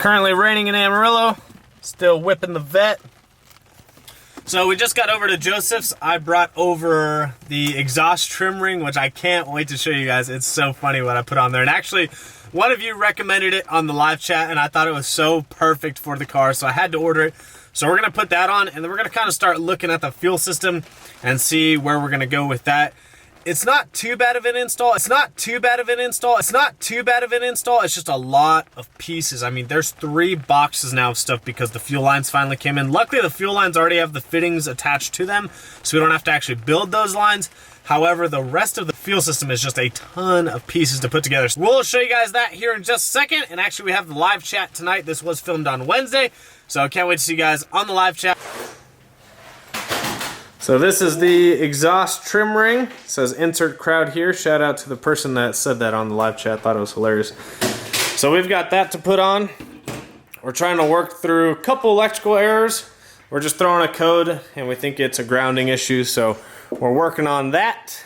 Currently raining in Amarillo, still whipping the vet. So we just got over to Joseph's. I brought over the exhaust trim ring, which I can't wait to show you guys. It's so funny what I put on there. And actually, one of you recommended it on the live chat, and I thought it was so perfect for the car, so I had to order it. So we're gonna put that on, and then we're gonna kind of start looking at the fuel system and see where we're gonna go with that. It's not too bad of an install. It's not too bad of an install. It's not too bad of an install. It's just a lot of pieces. I mean, there's 3 boxes now of stuff because the fuel lines finally came in. Luckily, the fuel lines already have the fittings attached to them, so we don't have to actually build those lines. However, the rest of the fuel system is just a ton of pieces to put together. So we'll show you guys that here in just a second. And actually, we have the live chat tonight. This was filmed on Wednesday, so I can't wait to see you guys on the live chat. So this is the exhaust trim ring. It says insert crowd here. Shout out to the person that said that on the live chat. Thought it was hilarious. So we've got that to put on. We're trying to work through a couple electrical errors. We're just throwing a code and we think it's a grounding issue. So we're working on that.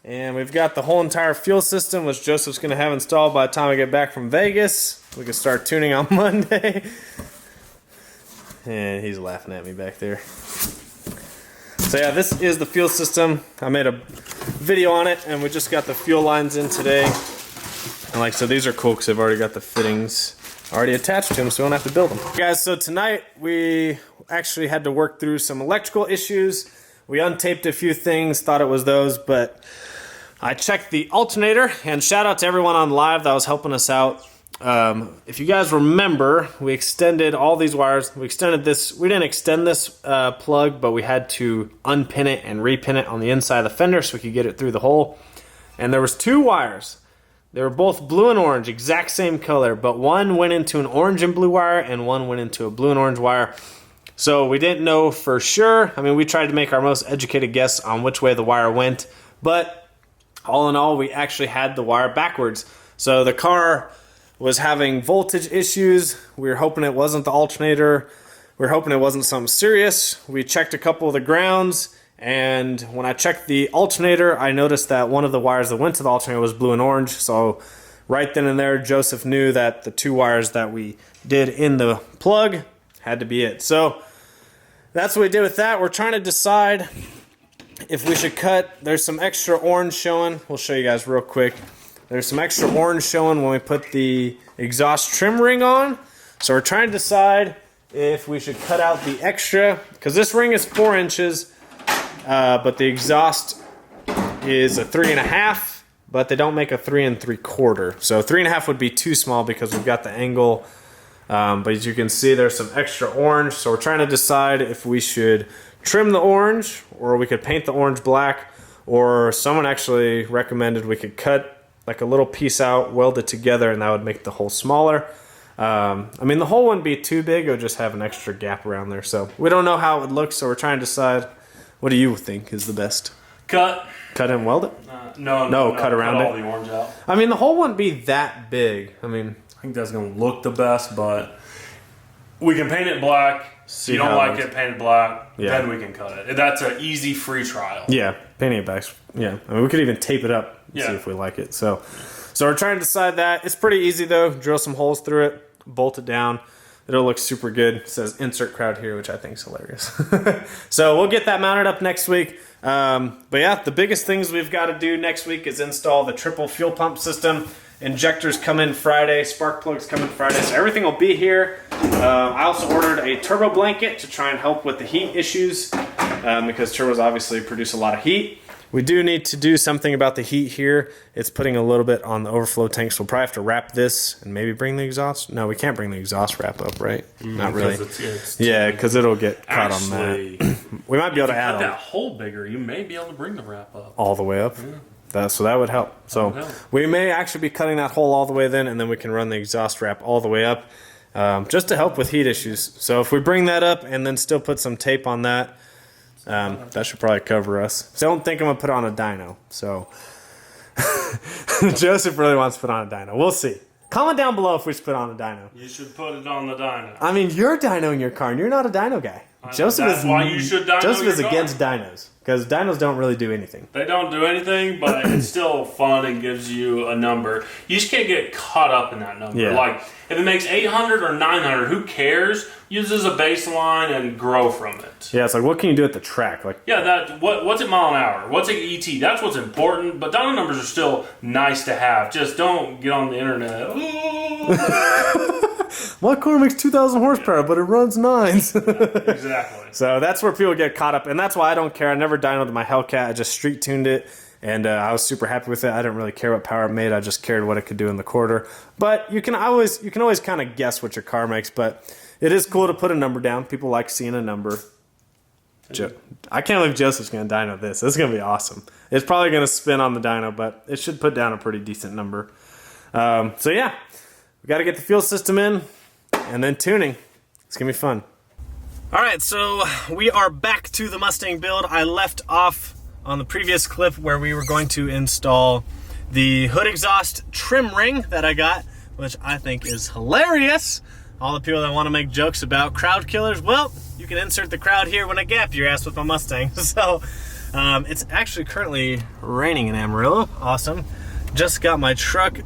And we've got the whole entire fuel system, which Joseph's gonna have installed by the time I get back from Vegas. We can start tuning on Monday. And he's laughing at me back there. So yeah, this is the fuel system. I made a video on it, and we just got the fuel lines in today. And like I said, these are cool because they've already got the fittings already attached to them, so we don't have to build them. Guys, so tonight we actually had to work through some electrical issues. We untaped a few things, thought it was those, but I checked the alternator, and shout out to everyone on live that was helping us out. If you guys remember, we extended all these wires. We extended this. We didn't extend this plug, but we had to unpin it and repin it on the inside of the fender so we could get it through the hole. And there was 2 wires. They were both blue and orange, exact same color, but one went into an orange and blue wire and one went into a blue and orange wire. So we didn't know for sure. I mean, we tried to make our most educated guess on which way the wire went, but all in all, we actually had the wire backwards. So the car was having voltage issues. We were hoping it wasn't the alternator. We were hoping it wasn't something serious. We checked a couple of the grounds, and when I checked the alternator, I noticed that one of the wires that went to the alternator was blue and orange. So right then and there, Joseph knew that the 2 wires that we did in the plug had to be it. So that's what we did with that. We're trying to decide if we should cut. There's some extra orange showing. We'll show you guys real quick. There's some extra orange showing when we put the exhaust trim ring on. So we're trying to decide if we should cut out the extra, because this ring is 4 inches, but the exhaust is a 3.5, but they don't make a 3 3/4. So 3.5 would be too small because we've got the angle. But as you can see, there's some extra orange. So we're trying to decide if we should trim the orange, or we could paint the orange black, or someone actually recommended we could cut like a little piece out, weld it together, and that would make the hole smaller. I mean, the hole wouldn't be too big, it would just have an extra gap around there. So we don't know how it would look, so we're trying to decide. What do you think is the best? Cut. Cut and weld it? No, cut around cut it. all the orange out. I mean, the hole wouldn't be that big. I mean, I think that's going to look the best, but we can paint it black. If you don't like it painted black, then we can cut it. That's an easy free trial. Yeah, painting it back. Yeah, I mean, we could even tape it up and see if we like it. So we're trying to decide that. It's pretty easy though. Drill some holes through it, bolt it down. It'll look super good. It says insert crowd here, which I think is hilarious. So we'll get that mounted up next week. But yeah, the biggest things we've got to do next week is install the triple fuel pump system. Injectors come in Friday, spark plugs come in Friday, so everything will be here. I also ordered a turbo blanket to try and help with the heat issues because turbos obviously produce a lot of heat. We do need to do something about the heat here. It's putting a little bit on the overflow tank, so we'll probably have to wrap this and maybe bring the exhaust. No, we can't bring the exhaust wrap up, right? Not really. Yeah, because it'll get caught on that. We might be able to add that hole bigger. You may be able to bring the wrap up all the way up. Yeah. So that would help. So we may actually be cutting that hole all the way then, and then we can run the exhaust wrap all the way up just to help with heat issues. So if we bring that up and then still put some tape on that, that should probably cover us. So I don't think I'm going to put on a dyno. So Joseph really wants to put on a dyno. We'll see. Comment down below if we should put on a dyno. You should put it on the dyno. I mean, you're dynoing your car, and you're not a dyno guy. Joseph is against dynos. Because dynos don't really do anything. They don't do anything, but it's still fun and gives you a number. You just can't get caught up in that number. Yeah. Like, if it makes 800 or 900, who cares? Use as a baseline and grow from it. Yeah, it's like, what can you do at the track? Like, yeah, what's it mile an hour? What's it ET? That's what's important, but dyno numbers are still nice to have. Just don't get on the internet. my car makes 2,000 horsepower, but it runs 9s. Exactly. So that's where people get caught up, and that's why I don't care. I never dynoed my Hellcat. I just street tuned it, and I was super happy with it. I didn't really care what power it made. I just cared what it could do in the quarter. But you can always kind of guess what your car makes. But it is cool to put a number down. People like seeing a number. I can't believe Joseph's going to dyno this. This is going to be awesome. It's probably going to spin on the dyno, but it should put down a pretty decent number. So yeah, we got to get the fuel system in, and then tuning. It's going to be fun. All right, so we are back to the Mustang build. I left off on the previous clip where we were going to install the hood exhaust trim ring that I got, which I think is hilarious. All the people that want to make jokes about crowd killers, well, you can insert the crowd here when I gap your ass with my Mustang. So it's actually currently raining in Amarillo. Awesome. Just got my truck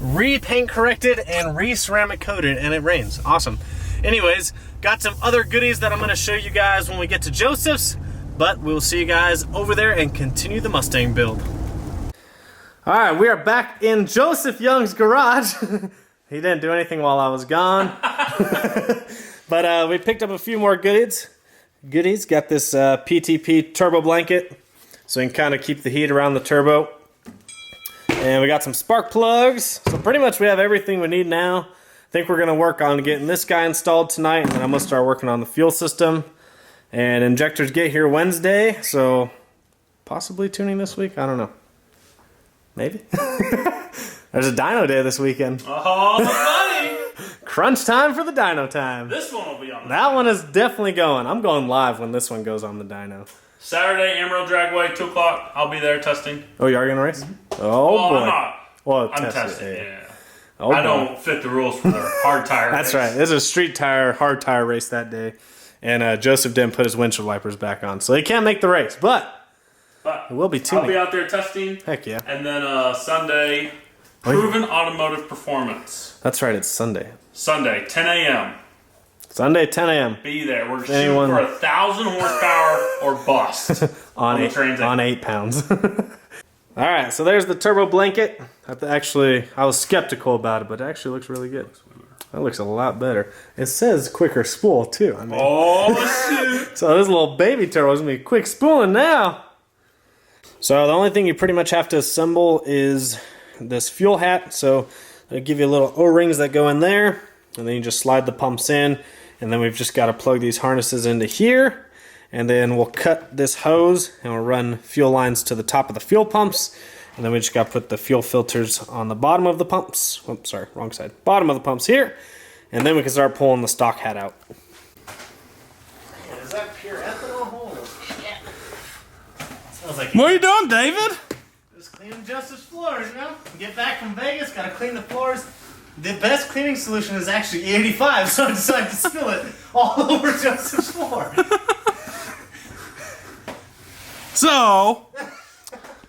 repaint corrected and re-ceramic coated, and it rains. Awesome. Anyways, got some other goodies that I'm going to show you guys when we get to Joseph's, but we'll see you guys over there and continue the Mustang build. All right, we are back in Joseph Young's garage. He didn't do anything while I was gone. But we picked up a few more goodies. Got this PTP turbo blanket, so you can kind of keep the heat around the turbo. And we got some spark plugs. So pretty much we have everything we need now. I think we're gonna work on getting this guy installed tonight, and then I'm gonna start working on the fuel system. And injectors get here Wednesday, so possibly tuning this week. I don't know. Maybe. There's a dyno day this weekend. Oh, buddy! Crunch time for the dyno time. This one will be on. That one is definitely going. I'm going live when this one goes on the dyno. Saturday, Amarillo Dragway, 2 o'clock. I'll be there testing. Oh, you are gonna race? Oh well, boy. I'm not. Well, I'm test testing. it, Yeah. Oh, I boy. don't fit the rules for the hard tire. That's race. right. This is a street tire, hard tire race that day. And Joseph didn't put his windshield wipers back on, so he can't make the race. But it will be tuning. I'll be out there testing. Heck yeah. And then Sunday, proven automotive performance. That's right, it's Sunday. Sunday, 10 a.m. Sunday, 10 a.m. Be there. We're shooting for 1,000 horsepower or bust on 8 pounds. All right, so there's the turbo blanket. I was skeptical about it, but it actually looks really good. That looks a lot better. It says quicker spool too. I mean, oh shoot! So this little baby turbo is gonna be quick spooling now. So the only thing you pretty much have to assemble is this fuel hat. So I'll give you little O-rings that go in there, and then you just slide the pumps in, and then we've just got to plug these harnesses into here, and then we'll cut this hose and we'll run fuel lines to the top of the fuel pumps, and then we just got to put the fuel filters on the bottom of the pumps. Oops, sorry, wrong side. Bottom of the pumps here, and then we can start pulling the stock hat out. Man, is that pure ethanol? Holy shit! Smells like. What are you doing, David? Just cleaning Joseph's floors, you know? Get back from Vegas, gotta clean the floors. The best cleaning solution is actually E85, so I decided to spill it all over Joseph's floor. So,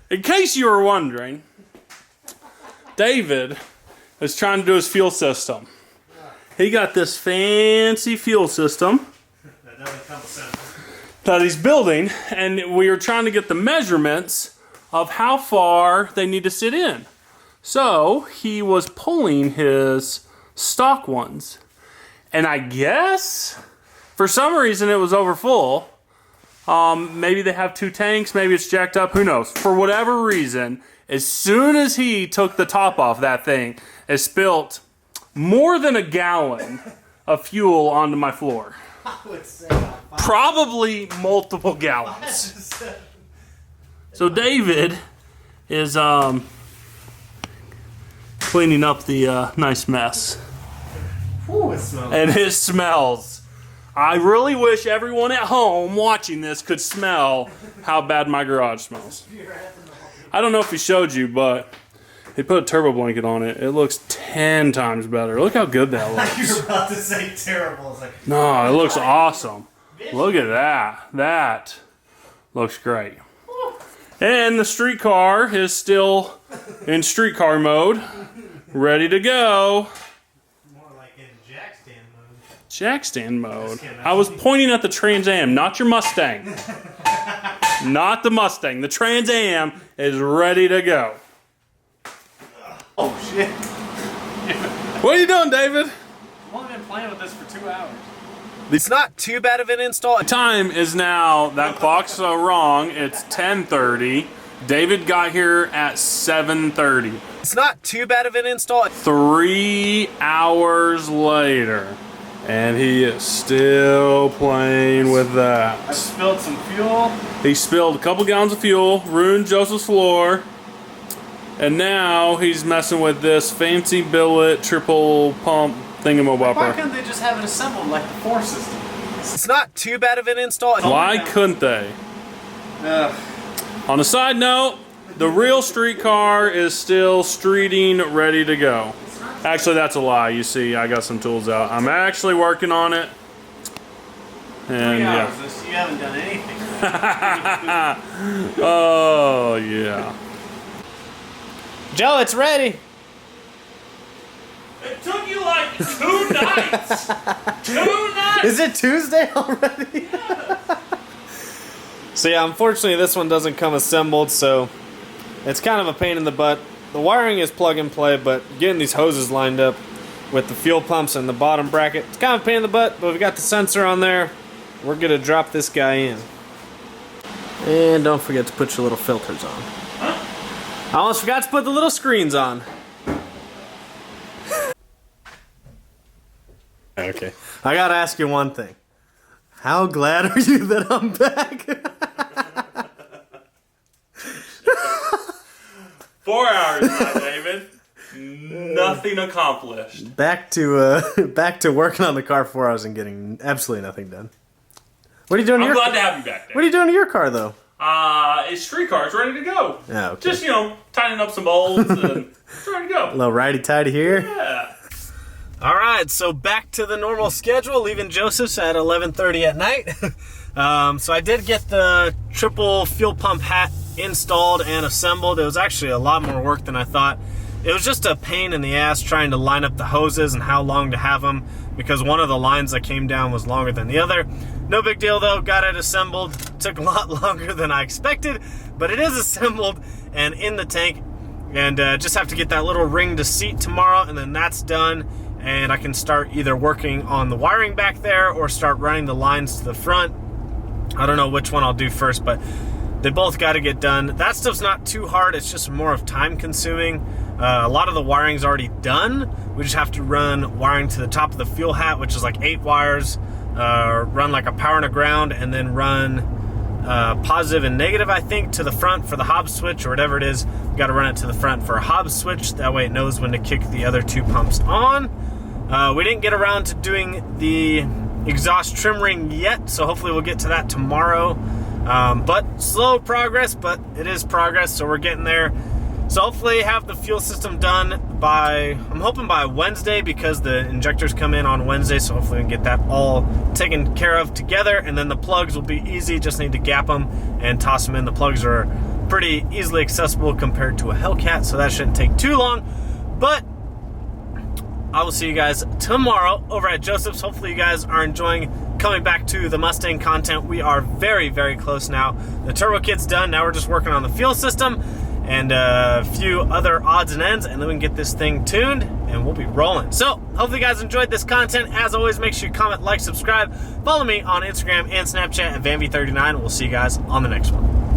in case you were wondering, David is trying to do his fuel system. He got this fancy fuel system that he's building, and we are trying to get the measurements of how far they need to sit in. So he was pulling his stock ones, and I guess for some reason it was over full. Maybe they have 2 tanks, maybe it's jacked up, who knows. For whatever reason, as soon as he took the top off that thing, it spilt more than a gallon of fuel onto my floor. I would say Probably multiple gallons. So David is cleaning up the nice mess. Ooh, it smells. And it smells. I really wish everyone at home watching this could smell how bad my garage smells. I don't know if he showed you, but he put a turbo blanket on it. It looks 10 times better. Look how good that looks. You were about to say terrible. It's like, No, it looks awesome. Look at that. That Looks great. And the street car is still in street car mode, ready to go. More like in jack stand mode. Jack stand mode. I was pointing at the Trans Am, not your Mustang. Not the Mustang. The Trans Am is ready to go. Oh shit. What are you doing, David? I've only been playing with this for 2 hours. It's not too bad of an install. The time is now, that clock's wrong, it's 10:30. David got here at 7:30. It's not too bad of an install. 3 hours later, and he is still playing with that. I spilled some fuel. He spilled a couple gallons of fuel, ruined Joseph's floor, and now he's messing with this fancy billet triple pump Why thingamabopper. couldn't they just have it assembled like the 4 system? It's not too bad of an install. Why couldn't they? On a side note, the real street car is still streeting, ready to go. Actually, that's a lie. You see, I got some tools out. I'm actually working on it. And yeah. You haven't done anything. Oh, yeah. Joe, it's ready. It took you like 2 nights. 2 nights. Is it Tuesday already? Yeah. So yeah, unfortunately this one doesn't come assembled, so it's kind of a pain in the butt. The wiring is plug and play, but getting these hoses lined up with the fuel pumps and the bottom bracket, it's kind of a pain in the butt, but we got the sensor on there. We're gonna drop this guy in. And don't forget to put your little filters on. Huh? I almost forgot to put the little screens on. Okay. I gotta ask you one thing. How glad are you that I'm back? 4 hours now, David. Nothing accomplished. Back to working on the car 4 hours and getting absolutely nothing done. What are you doing to I'm your glad to have you back there. What are you doing to your car though? It's street car. It's ready to go. Oh, okay. Just, tightening up some bolts and it's ready to go. A little righty-tighty here. Yeah. Alright, so back to the normal schedule, leaving Joseph's at 11:30 at night. So I did get the triple fuel pump hat installed and assembled. It was actually a lot more work than I thought. It was just a pain in the ass trying to line up the hoses and how long to have them, because one of the lines that came down was longer than the other. No big deal though, got it assembled. Took a lot longer than I expected, but it is assembled and in the tank. And just have to get that little ring to seat tomorrow, and then that's done. And I can start either working on the wiring back there or start running the lines to the front. I don't know which one I'll do first, but they both got to get done. That stuff's not too hard, it's just more of time consuming. A lot of the wiring's already done. We just have to run wiring to the top of the fuel hat, which is like 8 wires, run like a power and a ground, and then run positive and negative, I think, to the front for the Hobbs switch or whatever it is. We got to run it to the front for a Hobbs switch. That way it knows when to kick the other 2 pumps on. We didn't get around to doing the exhaust trim ring yet, so hopefully we'll get to that tomorrow. But slow progress, but it is progress, so we're getting there. So hopefully have the fuel system done by, I'm hoping by Wednesday, because the injectors come in on Wednesday, so hopefully we can get that all taken care of together, and then the plugs will be easy, just need to gap them and toss them in. The plugs are pretty easily accessible compared to a Hellcat, so that shouldn't take too long. But I will see you guys tomorrow over at Joseph's. Hopefully you guys are enjoying coming back to the Mustang content. We are very, very close now. The turbo kit's done. Now we're just working on the fuel system and a few other odds and ends, and then we can get this thing tuned and we'll be rolling. So hopefully you guys enjoyed this content. As always, make sure you comment, like, subscribe. Follow me on Instagram and Snapchat at Vanby39. We'll see you guys on the next one.